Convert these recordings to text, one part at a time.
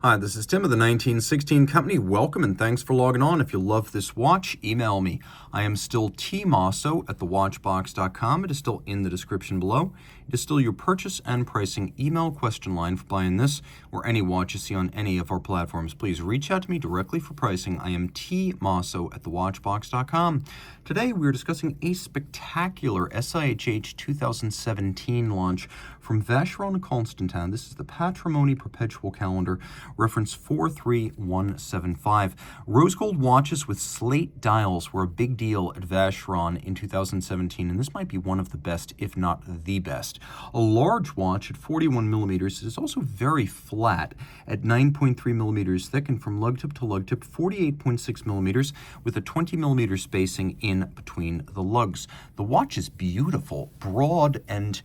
Hi, this is Tim of the 1916 Company. Welcome and thanks for logging on. If you love this watch, email me. I am still Team Mosso at thewatchbox.com. It is still in the description below. It is still your purchase and pricing email question line for buying this or any watch you see on any of our platforms. Please reach out to me directly for pricing. I am T Mosso at thewatchbox.com. Today we're discussing a spectacular SIHH 2017 launch from Vacheron Constantin. This is the Patrimony Perpetual calendar, reference 43175. Rose gold watches with slate dials were a big deal at Vacheron in 2017, and this might be one of the best, if not the best. A large watch at 41 millimeters is also very flat at 9.3 millimeters thick, and from lug tip to lug tip, 48.6 millimeters with a 20 millimeter spacing in between the lugs. The watch is beautiful, broad, and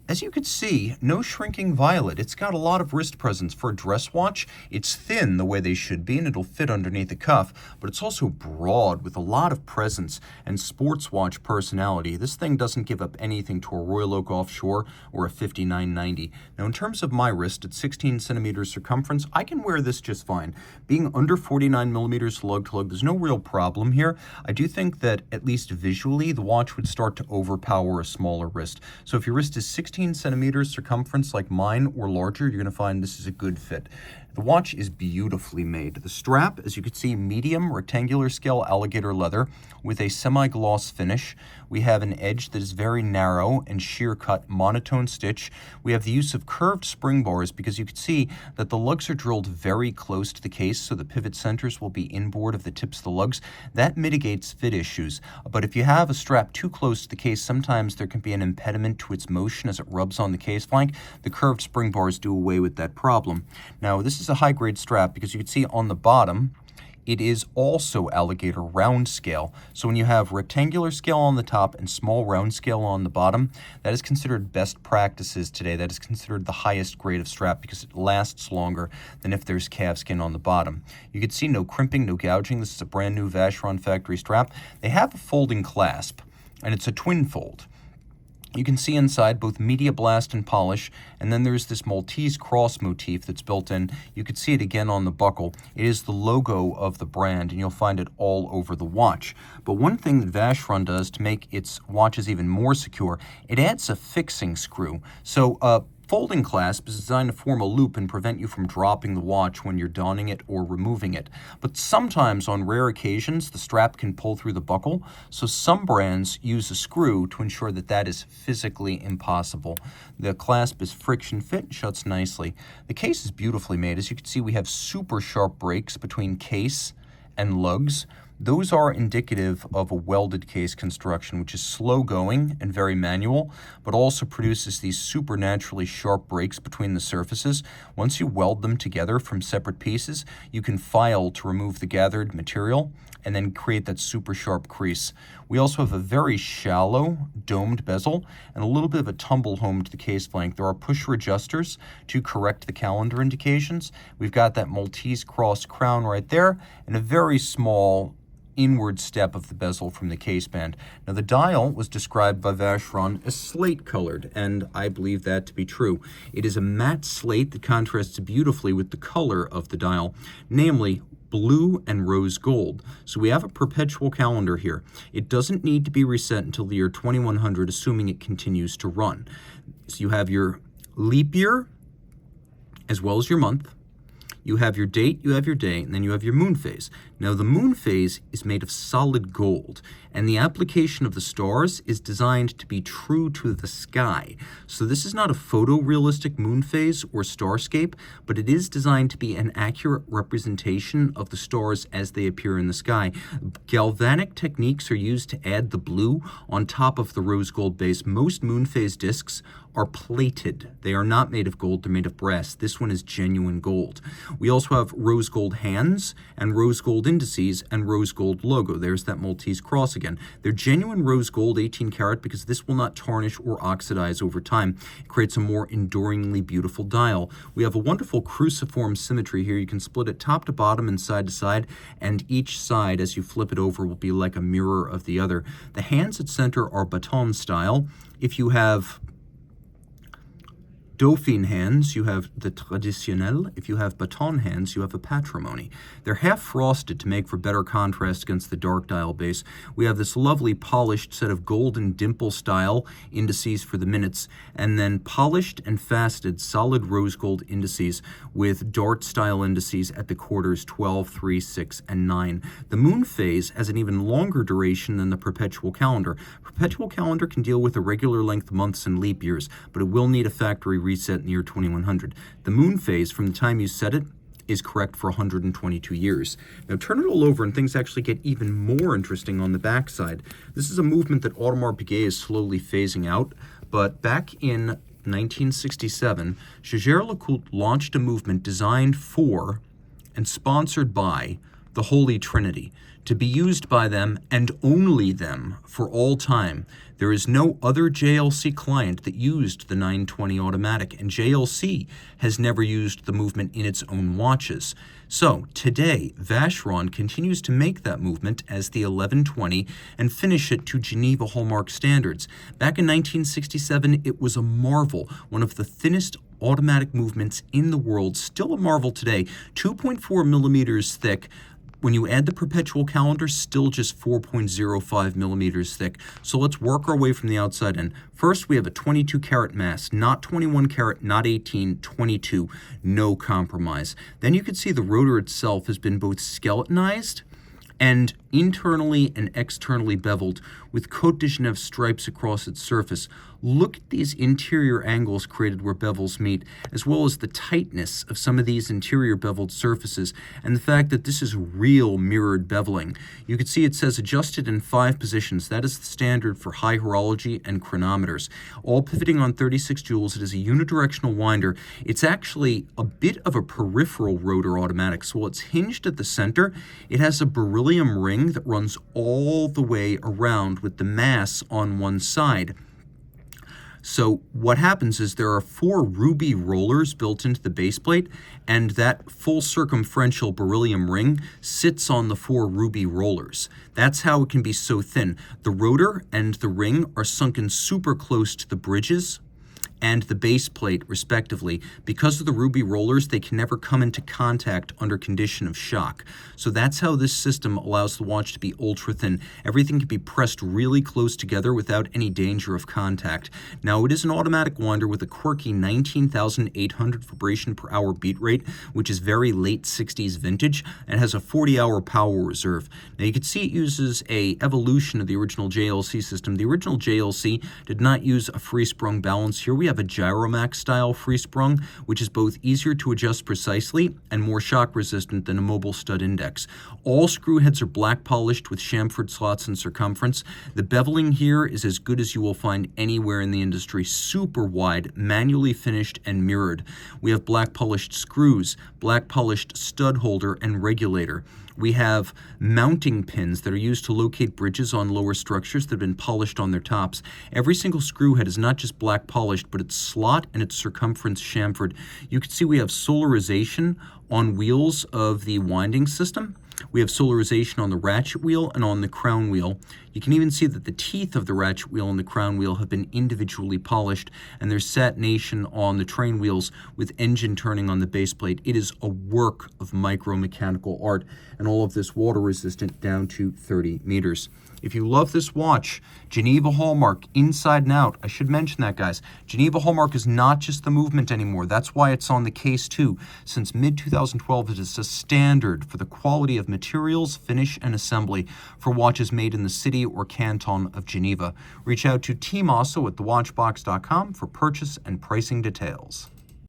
as you can see, no shrinking violet. It's got a lot of wrist presence for a dress watch. It's thin the way they should be, and it'll fit underneath the cuff, but it's also broad with a lot of presence and sports watch personality. This thing doesn't give up anything to a Royal Oak Offshore or a 5990. Now, in terms of my wrist, at 16 centimeters circumference, I can wear this just fine. Being under 49 millimeters lug to lug, there's no real problem here. I do think that, at least visually, the watch would start to overpower a smaller wrist. So if your wrist is 16 centimeters circumference like mine or larger, you're going to find this is a good fit. The watch is beautifully made. The strap, as you can see, medium rectangular scale alligator leather with a semi-gloss finish. We have an edge that is very narrow and sheer cut monotone stitch. We have the use of curved spring bars because you can see that the lugs are drilled very close to the case, so the pivot centers will be inboard of the tips of the lugs. That mitigates fit issues. But if you have a strap too close to the case, sometimes there can be an impediment to its motion as it rubs on the case flank. The curved spring bars do away with that problem. Now, this is a high-grade strap because you can see on the bottom it is also alligator round scale. So when you have rectangular scale on the top and small round scale on the bottom, that is considered best practices today. That is considered the highest grade of strap because it lasts longer than if there's calfskin on the bottom. You can see no crimping, no gouging. This is a brand new Vacheron factory strap. They have a folding clasp, and it's a twin fold. You can see inside both media blast and polish, and then there's this Maltese cross motif that's built in. You can see it again on the buckle. It is the logo of the brand, and you'll find it all over the watch. But one thing that Vacheron does to make its watches even more secure, it adds a fixing screw. So folding clasp is designed to form a loop and prevent you from dropping the watch when you're donning it or removing it. But sometimes, on rare occasions, the strap can pull through the buckle, so some brands use a screw to ensure that that is physically impossible. The clasp is friction fit and shuts nicely. The case is beautifully made. As you can see, we have super sharp breaks between case and lugs. Those are indicative of a welded case construction, which is slow going and very manual, but also produces these supernaturally sharp breaks between the surfaces. Once you weld them together from separate pieces, you can file to remove the gathered material and then create that super sharp crease. We also have a very shallow domed bezel and a little bit of a tumble home to the case flank. There are pusher adjusters to correct the calendar indications. We've got that Maltese cross crown right there and a very small inward step of the bezel from the case band. Now, the dial was described by Vacheron as slate colored, and I believe that to be true. It is a matte slate that contrasts beautifully with the color of the dial, namely blue and rose gold. So we have a perpetual calendar here. It doesn't need to be reset until the year 2100, assuming it continues to run. So you have your leap year as well as your month. You have your date, you have your day, and then you have your moon phase. Now, the moon phase is made of solid gold, and the application of the stars is designed to be true to the sky. So this is not a photorealistic moon phase or starscape, but it is designed to be an accurate representation of the stars as they appear in the sky. Galvanic techniques are used to add the blue on top of the rose gold base. Most moon phase discs are plated. They are not made of gold, they're made of brass. This one is genuine gold. We also have rose gold hands and rose gold indices and rose gold logo. There's that Maltese cross again. They're genuine rose gold 18 karat because this will not tarnish or oxidize over time. It creates a more enduringly beautiful dial. We have a wonderful cruciform symmetry here. You can split it top to bottom and side to side, and each side, as you flip it over, will be like a mirror of the other. The hands at center are baton style. If you have Dauphine hands, you have the traditionnel. If you have baton hands, you have a Patrimony. They're half frosted to make for better contrast against the dark dial base. We have this lovely polished set of golden dimple style indices for the minutes, and then polished and faceted solid rose gold indices with dart style indices at the quarters 12, 3, 6, and 9. The moon phase has an even longer duration than the perpetual calendar. Perpetual calendar can deal with irregular length months and leap years, but it will need a factory reset in the year 2100. The moon phase, from the time you set it, is correct for 122 years. Now turn it all over and things actually get even more interesting on the backside. This is a movement that Audemars Piguet is slowly phasing out, but back in 1967, Jaeger-LeCoultre launched a movement designed for and sponsored by the Holy Trinity, to be used by them and only them for all time. There is no other JLC client that used the 920 automatic, and JLC has never used the movement in its own watches. So today, Vacheron continues to make that movement as the 1120 and finish it to Geneva hallmark standards. Back in 1967, it was a marvel, one of the thinnest automatic movements in the world, still a marvel today, 2.4 millimeters thick. When you add the perpetual calendar, still just 4.05 millimeters thick. So let's work our way from the outside in. First, we have a 22 karat mass, not 21 karat, not 18, 22, no compromise. Then you can see the rotor itself has been both skeletonized and internally and externally beveled with Côte de Genève stripes across its surface. Look at these interior angles created where bevels meet, as well as the tightness of some of these interior beveled surfaces, and the fact that this is real mirrored beveling. You can see it says adjusted in 5 positions. That is the standard for high horology and chronometers. All pivoting on 36 joules. It is a unidirectional winder. It's actually a bit of a peripheral rotor automatic. So while it's hinged at the center, it has a beryllium ring that runs all the way around with the mass on one side. So what happens is there are 4 ruby rollers built into the base plate, and that full circumferential beryllium ring sits on the 4 ruby rollers. That's how it can be so thin. The rotor and the ring are sunken super close to the bridges and the base plate, respectively. Because of the ruby rollers, they can never come into contact under condition of shock. So that's how this system allows the watch to be ultra thin. Everything can be pressed really close together without any danger of contact. Now, it is an automatic winder with a quirky 19,800 vibration per hour beat rate, which is very late 60s vintage, and has a 40-hour power reserve. Now, you can see it uses a evolution of the original JLC system. The original JLC did not use a free-sprung balance. Here we have a Gyromax style free sprung, which is both easier to adjust precisely and more shock resistant than a mobile stud index. All screw heads are black polished with chamfered slots in circumference. The beveling here is as good as you will find anywhere in the industry. Super wide, manually finished and mirrored. We have black polished screws, black polished stud holder and regulator. We have mounting pins that are used to locate bridges on lower structures that have been polished on their tops. Every single screw head is not just black polished, but its slot and its circumference chamfered. You can see we have solarization on wheels of the winding system. We have solarization on the ratchet wheel and on the crown wheel. You can even see that the teeth of the ratchet wheel and the crown wheel have been individually polished, and there's satination on the train wheels with engine turning on the base plate. It is a work of micro-mechanical art, and all of this water resistant down to 30 meters. If you love this watch, Geneva Hallmark, inside and out. I should mention that, guys. Geneva Hallmark is not just the movement anymore. That's why it's on the case, too. Since mid-2012, it is a standard for the quality of materials, finish, and assembly for watches made in the city or canton of Geneva. Reach out to Team Mosso at thewatchbox.com for purchase and pricing details.